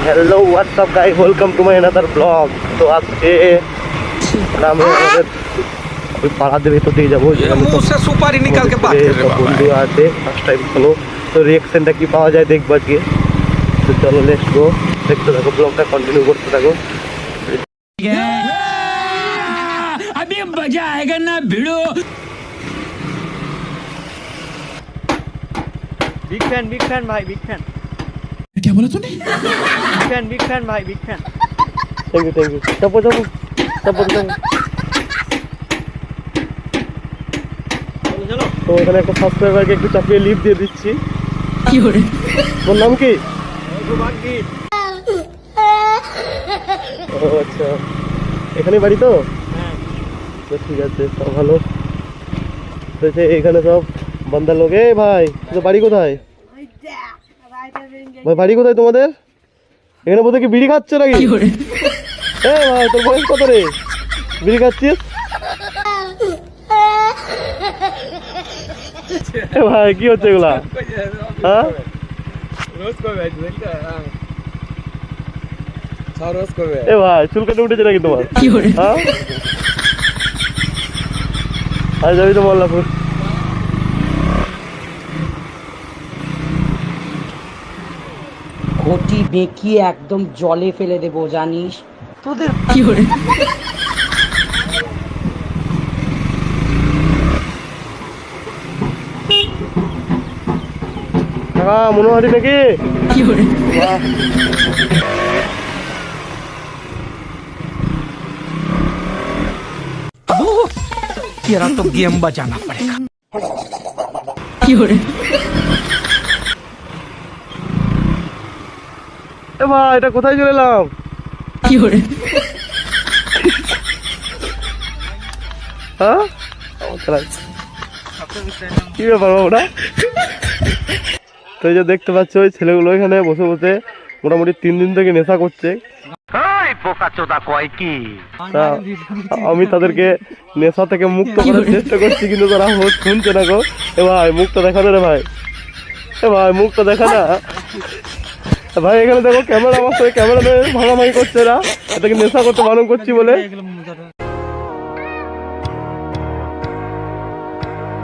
Hello WhatsApp guys, welcome to my another blog. তো আজকে আমি আমাদের ওই পাড়াদের ভেতর দিয়ে যাবো, সুপারি নিকাল কে বাত कर रहे बाबा। বন্ধু আছে ফার্স্ট টাইম, চলো তো রিঅ্যাকশনটা কি পাওয়া যায় দেখবো আজকে। তো চলো লেটস গো, দেখতে থাকো, ব্লগটা কন্টিনিউ করতে থাকো। अभी मजा आएगा ना भिड़ो। बिग फैन भाई, बिग फैन। क्या बोला तूने? बिग फैन भाई, बिग फैन। থ্যাংক ইউ চাপো চাপো চাপো চাপো। चलो তো এখানে একটা সাবস্ক্রাইবারকে একটু চাপিয়ে লিফট দিয়ে দিচ্ছি। কি হরে? ওর নাম কি? बाकी ও আচ্ছা, এখানে বাড়ি তো? তো ঠিক আছে, সব ভালো। তো এখানে সব বান্দা লোক। এ ভাই, তো বাড়ি কোথায় ভাই? বাড়ি কোথায় তোমাদের? এখানে বোধহয় কি বিড়ি খাচ্ছ নাকি? কি হরে? এ ভাই, তোর বয়স কত রে, বিড়ি খাচ্ছিস? এ ভাই, কি হচ্ছে এগুলা? হ্যাঁ रोज को बैठ बोलता है। हाँ रोज को बैठ। এ ভাই, চুল কাটে উঠেছে নাকি তোমার? কি হরে? হ্যাঁ, আজ যাবি তো মোল্লাপুর। ঘটি বেঁকিয়ে একদম জলে ফেলে দেবো, জানিস? তোদের কি হরে? হ্যাঁ, মনোহারি নাকি? কি হরে? বাহ, तेरा तो गेम बजाना पड़ेगा। কি হরে? এ ভাই, এটা কোথায় চলে এলাম? কি হরে? হ্যাঁ, কি ব্যাপার ওটা? তো এই যে দেখতে পাচ্ছ, ওই ছেলেগুলো এখানে বসে বসে মোটামুটি 3 দিন থেকে নেশা করছে। তা আমি তাদেরকে নেশা থেকে মুক্ত করার চেষ্টা করছি, কিন্তু তারা শুনছে না গো। এ ভাই, মুখটা দেখা না রে ভাই। এ ভাই, মুখটা দেখা না ভাই। এখানে দেখো, ক্যামেরা আমার সাথে ক্যামেরা ভাঙাভাঙি করছে না, এটাকে নেশা করতে বারণ করছি বলে।